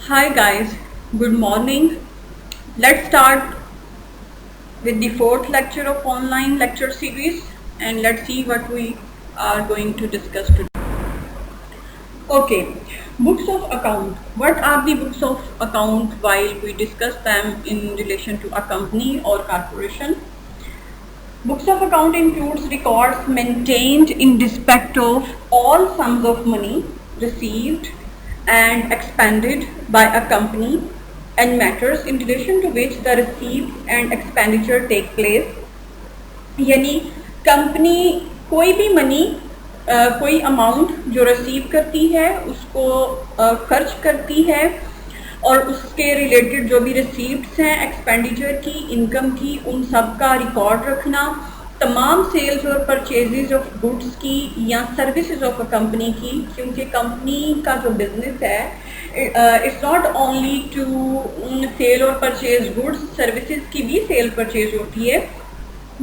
Hi guys, good morning. Let's start with the fourth lecture of online lecture series and let's see what we are going to discuss today. Okay, books of account. What are the books of account while we discuss them in relation to a company or corporation? Books of account includes records maintained in respect of all sums of money received and expended by a company and matters in relation to which the receipts and expenditure take place. यानी company कोई भी money कोई amount जो receive करती है उसको खर्च करती है और उसके रिलेटेड जो भी रिसीप्ट्स हैं एक्सपेंडिचर की इनकम की उन सब का रिकॉर्ड रखना तमाम सेल्स और परचेजेज ऑफ गुड्स की या सर्विसेज ऑफ अ कंपनी की क्योंकि कंपनी का जो बिजनेस है it's not only to sell और परचेज गुड्स सर्विसेज की भी सेल परचेज होती है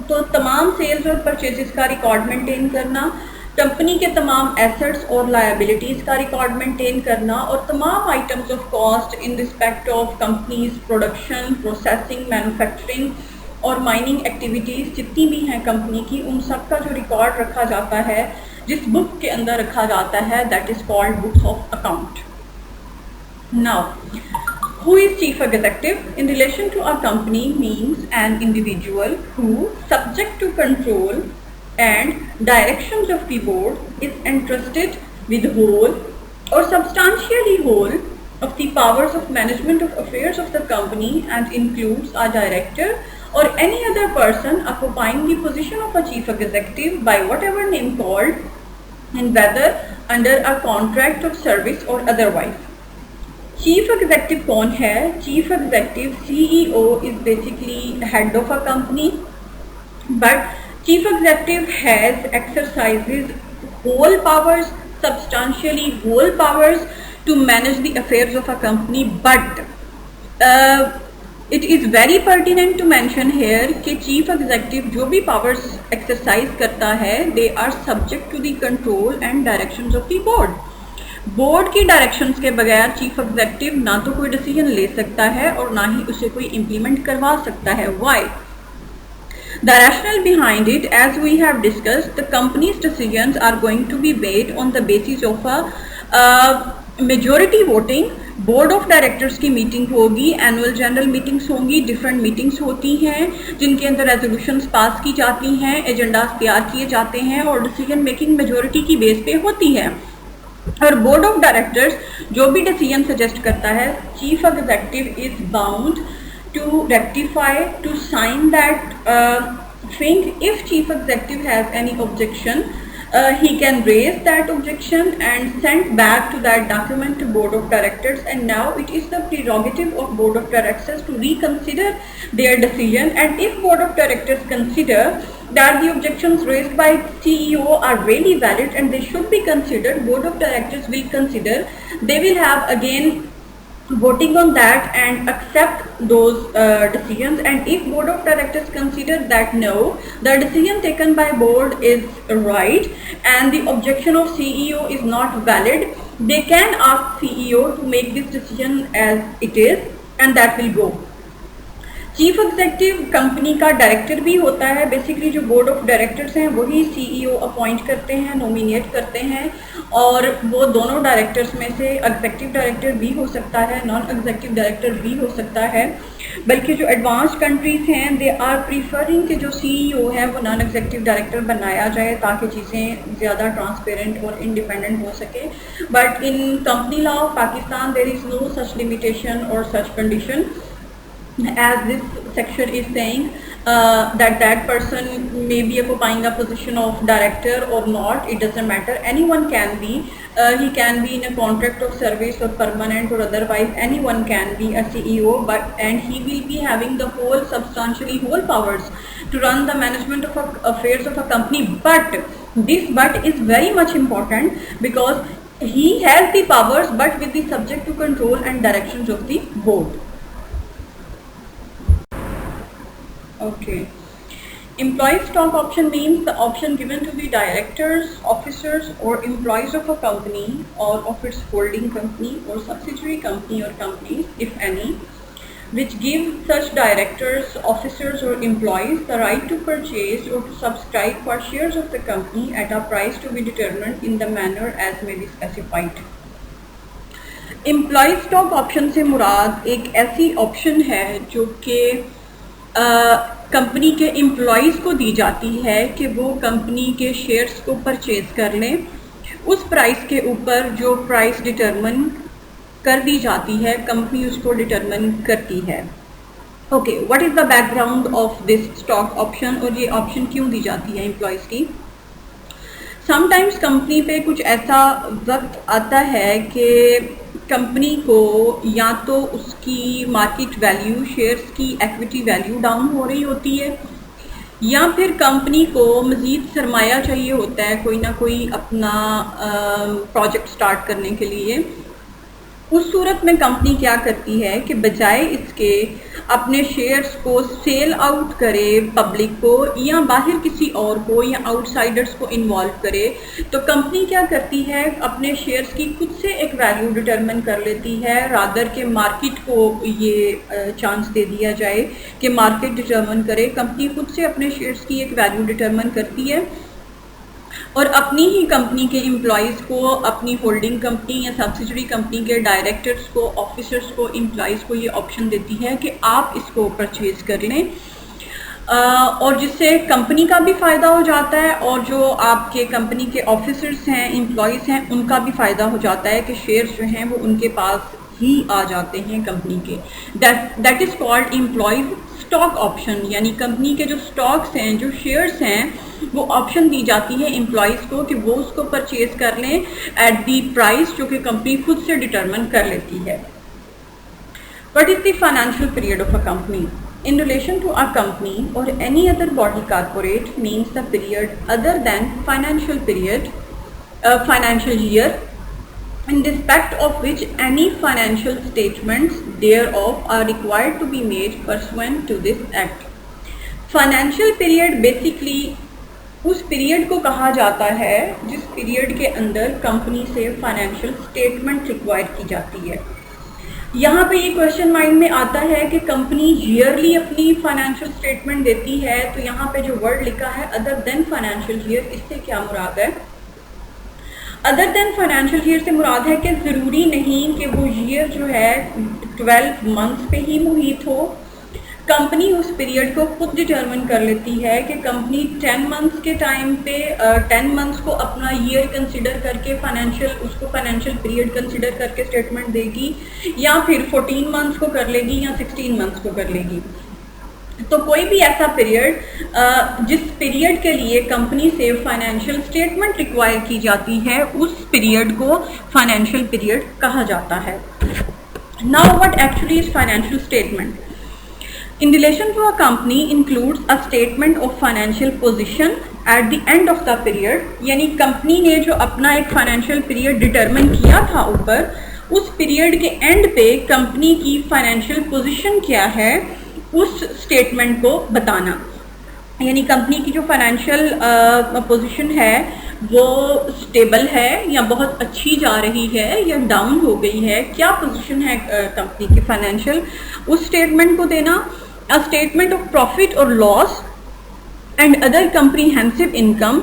तो तमाम सेल्स और परचेजेस का रिकॉर्ड मेंटेन करना कंपनी के तमाम एसेट्स और लायबिलिटीज़ का रिकॉर्ड मेंटेन करना और तमाम items of cost in respect of companies production processing manufacturing और माइनिंग एक्टिविटीज़ जितनी भी हैं कंपनी की उन सब का जो रिकॉर्ड रखा जाता है जिस बुक के अंदर रखा जाता है that is called books of account. Now who is chief executive in relation to a company means an individual who, subject to control and directions of the board, is entrusted with whole or substantially whole of the powers of management of affairs of the company and includes a director or any other person occupying the position of a chief executive by whatever name called and whether under a contract of service or otherwise. Chief executive कौन है? Chief executive CEO is basically head of a company but chief executive has exercises whole powers substantially whole powers to manage the affairs of a company but it is very pertinent to mention here कि chief executive जो भी powers exercise करता है they are subject to the control and directions of the board. Board की directions के बगैर chief executive ना तो कोई डिसीजन ले सकता है और ना ही उसे कोई इम्प्लीमेंट करवा सकता है. Why? The rationale behind it, as we have discussed, the company's decisions are going to be made on the basis of a majority voting. Board of directors की मीटिंग होगी, एनुअल जनरल मीटिंग्स होंगी, different meetings होती हैं जिनके अंदर resolutions पास की जाती हैं, एजेंडास तैयार किए जाते हैं और डिसीजन मेकिंग मेजोरिटी की बेस पे होती है. और बोर्ड ऑफ डायरेक्टर्स जो भी डिसीजन सजेस्ट करता है chief executive is bound to rectify to sign that thing. If chief executive has any objection he can raise that objection and send back to that document to board of directors and now it is the prerogative of board of directors to reconsider their decision and if board of directors consider that the objections raised by CEO are really valid and they should be considered, board of directors will consider, they will have again voting on that and accept those decisions and if board of directors consider that no, the decision taken by board is right and the objection of CEO is not valid, they can ask CEO to make this decision as it is and that will go. Chief executive company का director भी होता है. Basically जो board of directors हैं वही CEO appoint करते हैं, nominate करते हैं और वो दोनों डायरेक्टर्स में से एग्जेक्टिव डायरेक्टर भी हो सकता है, नॉन एग्जेक्टिव डायरेक्टर भी हो सकता है. बल्कि जो एडवांस कंट्रीज़ हैं दे आर प्रीफरिंग कि जो सीईओ है वो नॉन एग्जेक्टिव डायरेक्टर बनाया जाए ताकि चीज़ें ज़्यादा ट्रांसपेरेंट और इंडिपेंडेंट हो सके. But in company law of Pakistan there is no such limitation और such condition. As this section is saying that person may be occupying a position of director or not, it doesn't matter, anyone can be, he can be in a contract of service or permanent or otherwise, anyone can be a CEO but and he will be having the whole substantially whole powers to run the management of affairs of a company. But this but is very much important because he has the powers but with the subject to control and directions of the board. Okay. Employee stock option means the option given to the directors, officers or employees of a company or of its holding company or subsidiary company or companies, if any, which give such directors, officers or employees the right to purchase or to subscribe for shares of the company at a price to be determined in the manner as may be specified. Employ stock option से मुराद एक ऐसी option है जो कि company के employees को दी जाती है कि वो कंपनी के शेयर्स को परचेज कर लें उस प्राइस के ऊपर जो प्राइस डिटरमिन कर दी जाती है, कंपनी उसको डिटरमिन करती है। Okay, what is the background of this stock option, और ये ऑप्शन क्यों दी जाती है एम्प्लॉयज़ की? समटाइम्स कंपनी पे कुछ ऐसा वक्त आता है कि कंपनी को या तो उसकी मार्केट वैल्यू, शेयर्स की इक्विटी वैल्यू डाउन हो रही होती है, या फिर कंपनी को मज़ीद सरमाया चाहिए होता है कोई ना कोई अपना प्रोजेक्ट स्टार्ट करने के लिए। उस सूरत में कंपनी क्या करती है कि बजाय इसके अपने शेयर्स को सेल आउट करे पब्लिक को या बाहर किसी और को या आउटसाइडर्स को इन्वॉल्व करे, तो कंपनी क्या करती है अपने शेयर्स की खुद से एक वैल्यू डिटरमिन कर लेती है, रादर के मार्केट को ये चांस दे दिया जाए कि मार्केट डिटरमिन करे। कंपनी खुद से अपने शेयर्स की एक वैल्यू डिटरमिन करती है और अपनी ही कंपनी के एम्प्लॉयज़ को, अपनी होल्डिंग कंपनी या सब्सिडरी कंपनी के डायरेक्टर्स को, ऑफिसर्स को, एम्प्लॉयज़ को ये ऑप्शन देती है कि आप इसको परचेज कर लें, और जिससे कंपनी का भी फ़ायदा हो जाता है और जो आपके कंपनी के ऑफिसर्स हैं, एम्प्लॉयज़ हैं, उनका भी फ़ायदा हो जाता है कि शेयर्स जो हैं वो उनके पास ही आ जाते हैं कंपनी के। That is called employ stock option, यानी कंपनी के जो स्टॉक्स हैं, जो शेयर्स हैं, वो ऑप्शन दी जाती है एम्प्लॉयज़ को कि वो उसको परचेज कर लें एट दी प्राइस जो कि कंपनी खुद से डिटरमिन कर लेती है। What is the financial period of a company? In relation to a company or any other body corporate means the period other than financial period, financial year, in respect of which any financial statements thereof are required to be made pursuant to this act. Financial period basically उस period को कहा जाता है जिस period के अंदर company से financial statement require की जाती है। यहाँ पे ये क्वेश्चन माइंड में आता है कि कंपनी ईयरली अपनी फाइनेंशियल स्टेटमेंट देती है, तो यहाँ पे जो वर्ड लिखा है अदर देन फाइनेंशियल ईयर, इससे क्या मुराद है? अदर देन फाइनेंशियल ईयर से मुराद है कि ज़रूरी नहीं कि वो ईयर जो है 12 मंथ्स पे ही मुहित हो। कंपनी उस पीरियड को खुद डिटरमिन कर लेती है कि कंपनी 10 मंथ्स के टाइम पे 10 मंथ्स को अपना ईयर कंसिडर करके उसको फाइनेंशियल पीरियड कंसिडर करके स्टेटमेंट देगी, या फिर 14 मंथ्स को कर लेगी या 16 मंथ्स को कर लेगी। तो कोई भी ऐसा पीरियड जिस पीरियड के लिए कंपनी से फाइनेंशियल स्टेटमेंट रिक्वायर की जाती है, उस पीरियड को फाइनेंशियल पीरियड कहा जाता है। Now what actually is financial statement? In relation to a company includes a statement of financial position at the end of the period, यानी कंपनी ने जो अपना एक फाइनेंशियल पीरियड डिटरमिन किया था ऊपर, उस पीरियड के एंड पे कंपनी की फाइनेंशियल पोजीशन क्या है उस स्टेटमेंट को बताना। यानी कंपनी की जो फाइनेंशियल पोजीशन है वो स्टेबल है या बहुत अच्छी जा रही है या डाउन हो गई है, क्या पोजीशन है कंपनी की फाइनेंशियल, उस स्टेटमेंट को देना। A statement of profit or loss and other comprehensive income,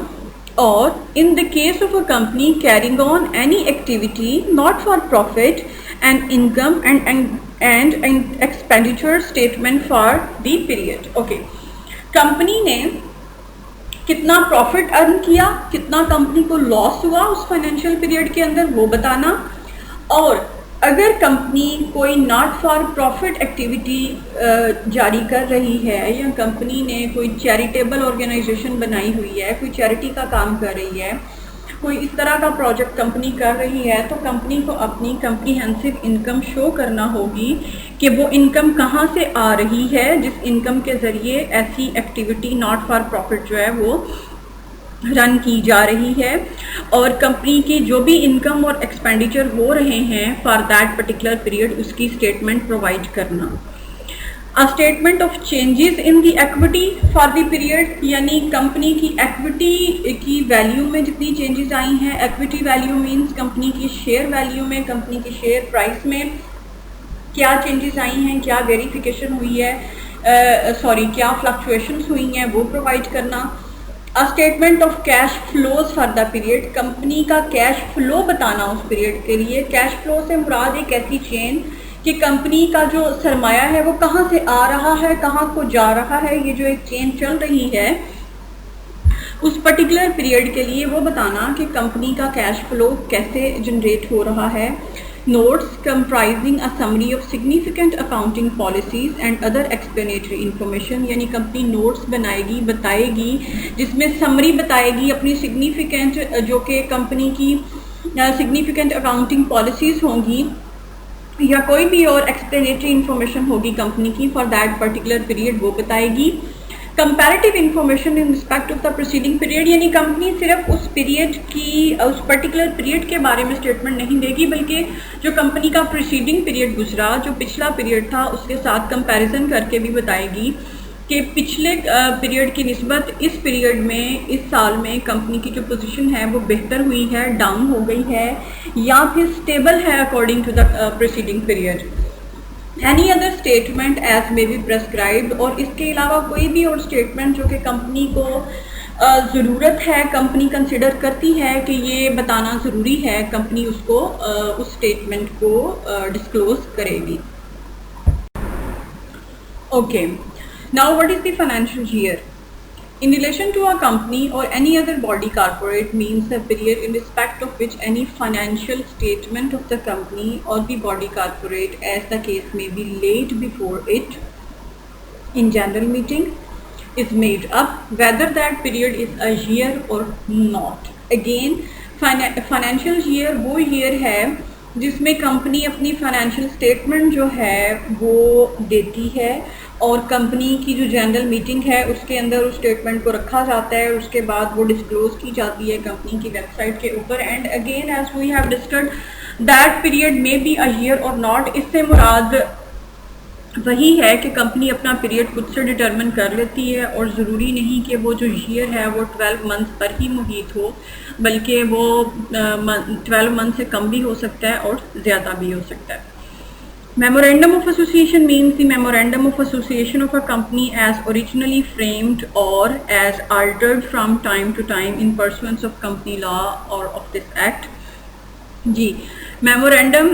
or in the case of a company carrying on any activity not for profit, and income and expenditure statement for the period. Okay, company ने कितना profit earn किया, कितना company को loss हुआ उस financial period के अंदर, वो बताना। और अगर कंपनी कोई नॉट फॉर प्रॉफिट एक्टिविटी जारी कर रही है या कंपनी ने कोई चैरिटेबल ऑर्गेनाइजेशन बनाई हुई है, कोई चैरिटी का काम कर रही है, कोई इस तरह का प्रोजेक्ट कंपनी कर रही है, तो कंपनी को अपनी कम्प्रीहेंसिव इनकम शो करना होगी कि वो इनकम कहाँ से आ रही है, जिस इनकम के ज़रिए ऐसी एक्टिविटी नॉट फॉर प्रॉफिट जो है वो रन की जा रही है, और कंपनी की जो भी इनकम और एक्सपेंडिचर हो रहे हैं फॉर दैट पर्टिकुलर पीरियड उसकी स्टेटमेंट प्रोवाइड करना। A statement of changes in the equity for the period, यानी कंपनी की इक्विटी की वैल्यू में जितनी चेंजेस आई हैं, इक्विटी वैल्यू मींस कंपनी की शेयर वैल्यू में, कंपनी की शेयर प्राइस में क्या चेंजेस आई हैं, क्या वेरिफिकेशन हुई है, क्या फ्लक्चुएशंस हुई हैं, वो प्रोवाइड करना। A statement of cash flows for the period, company का कैश फ्लो बताना उस पीरियड के लिए। कैश फ्लो से मुराद एक ऐसी चेन कि कंपनी का जो सरमाया है वो कहाँ से आ रहा है, कहाँ को जा रहा है, ये जो एक चेन चल रही है उस पर्टिकुलर पीरियड के लिए वो बताना कि कंपनी का कैश फ्लो कैसे जनरेट हो रहा है। Notes comprising a summary of significant accounting policies and other explanatory information, यानी कंपनी नोट्स बनाएगी, बताएगी, जिसमें समरी बताएगी अपनी सिग्निफिकेंट, जो कि कंपनी की सिग्निफिकेंट अकाउंटिंग पॉलिसीज़ होंगी या कोई भी और एक्सप्लेनेटरी इंफॉर्मेशन होगी कंपनी की फॉर दैट पर्टिकुलर पीरियड, वो बताएगी। Comparative information in respect of the proceeding period, यानी कंपनी सिर्फ उस पीरियड की, उस पर्टिकुलर पीरियड के बारे में स्टेटमेंट नहीं देगी, बल्कि जो कंपनी का प्रोसीडिंग पीरियड गुजरा, जो पिछला पीरियड था, उसके साथ कंपैरिजन करके भी बताएगी कि पिछले पीरियड की निस्बत इस पीरियड में, इस साल में कंपनी की जो पोजीशन है वो बेहतर हुई है, डाउन हो गई है या फिर स्टेबल है according to the proceeding period. Any other statement as may be prescribed, और इसके अलावा कोई भी और स्टेटमेंट जो कि कंपनी को ज़रूरत है, कंपनी कंसिडर करती है कि ये बताना ज़रूरी है, कंपनी उसको उस स्टेटमेंट को डिस्क्लोज करेगी। Okay, now what is the financial year? In relation to a company or any other body corporate means a period in respect of which any financial statement of the company or the body corporate, as the case may be, laid before it in general meeting is made up, whether that period is a year or not. Again, financial year वो year है जिसमें company अपनी financial statement जो है वो देती है, और कंपनी की जो जनरल मीटिंग है उसके अंदर उस स्टेटमेंट को रखा जाता है, उसके बाद वो डिस्क्लोज की जाती है कंपनी की वेबसाइट के ऊपर। And again as we have discussed that period may be a year और नॉट, इससे मुराद वही है कि कंपनी अपना पीरियड खुद से डिटर्मिन कर लेती है, और ज़रूरी नहीं कि वो जो ईयर है वो 12 मंथ्स पर ही मुहित हो, बल्कि वो 12 मंथ से कम भी हो सकता है और ज़्यादा भी हो सकता है। Memorandum of Association means the memorandum of association of a company as originally framed or as altered from time to time in pursuance of company law or of this act। जी, मेमोरेंडम,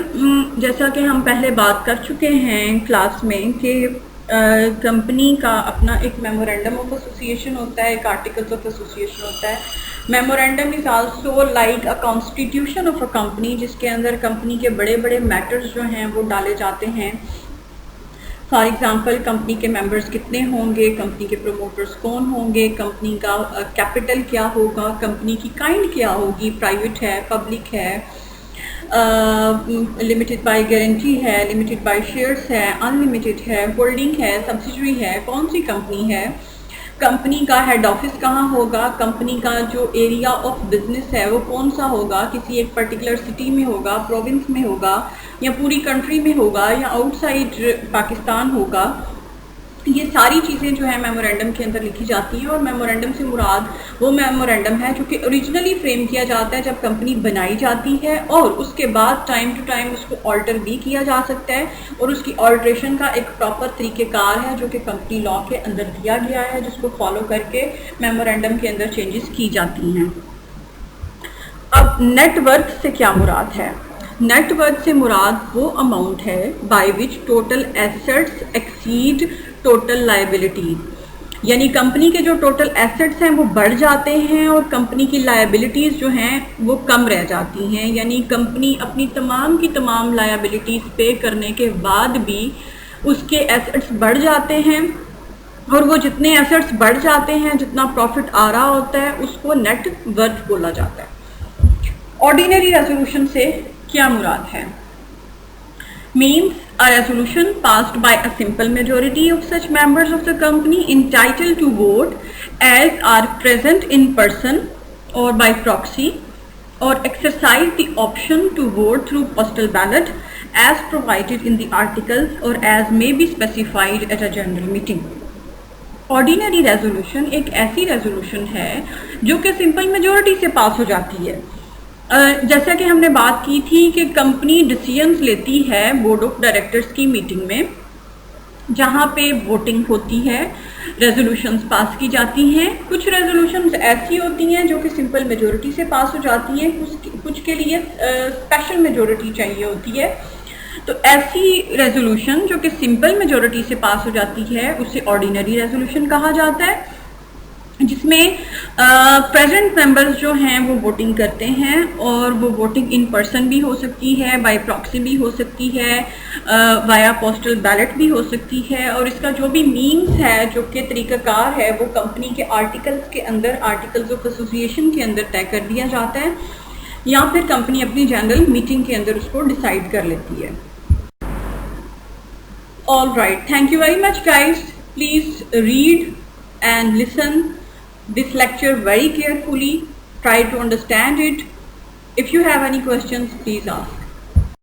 जैसा कि हम पहले बात कर चुके हैं class में कि कंपनी का अपना एक मेमोरेंडम ऑफ एसोसिएशन होता है, एक आर्टिकल्स ऑफ एसोसिएशन होता है। Memorandum is also like a constitution of a company, जिसके अंदर कंपनी के बड़े बड़े मैटर्स जो हैं वो डाले जाते हैं। फॉर एग्ज़ाम्पल, कंपनी के मेंबर्स कितने होंगे, कंपनी के प्रोमोटर्स कौन होंगे, कंपनी का कैपिटल क्या होगा, कंपनी की काइंड क्या होगी, प्राइवेट है, पब्लिक है, लिमिटेड बाय गारंटी है, लिमिटेड बाय शेयर्स है, अनलिमिटेड है, होल्डिंग है, सब्सिडरी है, कौन सी कंपनी है, कंपनी का हेड ऑफिस कहाँ होगा, कंपनी का जो एरिया ऑफ बिजनेस है वो कौन सा होगा, किसी एक पर्टिकुलर सिटी में होगा, प्रोविंस में होगा, या पूरी कंट्री में होगा, या आउटसाइड पाकिस्तान होगा। ये सारी चीज़ें जो है मेमोरेंडम के अंदर लिखी जाती हैं, और मेमोरेंडम से मुराद वो मेमोरेंडम है जो कि ओरिजिनली फ्रेम किया जाता है जब कंपनी बनाई जाती है, और उसके बाद टाइम टू टाइम उसको ऑल्टर भी किया जा सकता है, और उसकी ऑल्ट्रेशन का एक प्रॉपर तरीक़ेकार है जो कि कंपनी लॉ के अंदर दिया गया है, जिसको फॉलो करके मेमोरेंडम के अंदर चेंजेस की जाती हैं। अब नेटवर्थ से क्या मुराद है? नेटवर्थ से मुराद वो अमाउंट है by which total assets exceed total liabilities, यानी कंपनी के जो टोटल एसेट्स हैं वो बढ़ जाते हैं और कंपनी की लायबिलिटीज़ जो हैं वो कम रह जाती हैं, यानी कंपनी अपनी तमाम की तमाम लायबिलिटीज़ पे करने के बाद भी उसके एसेट्स बढ़ जाते हैं, और वो जितने एसेट्स बढ़ जाते हैं, जितना प्रॉफिट आ रहा होता है, उसको नेट वर्थ बोला जाता है। ऑर्डिनरी रेजोल्यूशन से क्या मुराद है? means a resolution passed by a simple majority of such members of the company entitled to vote as are present in person or by proxy, or exercise the option to vote through postal ballot as provided in the articles or as may be specified at a general meeting. Ordinary resolution एक ऐसी resolution है जो कि simple majority से पास हो जाती है। जैसा कि हमने बात की थी कि कंपनी डिसीजंस लेती है बोर्ड ऑफ डायरेक्टर्स की मीटिंग में, जहाँ पे वोटिंग होती है, रेजोल्यूशंस पास की जाती हैं। कुछ रेजोल्यूशंस ऐसी होती हैं जो कि सिंपल मेजोरिटी से पास हो जाती हैं, कुछ के लिए स्पेशल मेजोरिटी चाहिए होती है। तो ऐसी रेजोल्यूशन जो कि सिंपल मेजोरिटी से पास हो जाती है उसे ऑर्डिनरी रेजोल्यूशन कहा जाता है, जिसमें प्रेजेंट मेंबर्स जो हैं वो वोटिंग करते हैं, और वो वोटिंग इन पर्सन भी हो सकती है, बाय प्रॉक्सी भी हो सकती है, वाया पोस्टल बैलेट भी हो सकती है। और इसका जो भी मीन्स है, जो कि तरीक़ाकार है, वो कंपनी के आर्टिकल्स के अंदर, आर्टिकल्स ऑफ एसोसिएशन के अंदर तय कर दिया जाता है, या फिर कंपनी अपनी जनरल मीटिंग के अंदर उसको डिसाइड कर लेती है। All right, thank you very much guys. Please read and listen this lecture very carefully. Try to understand it. If you have any questions, please ask.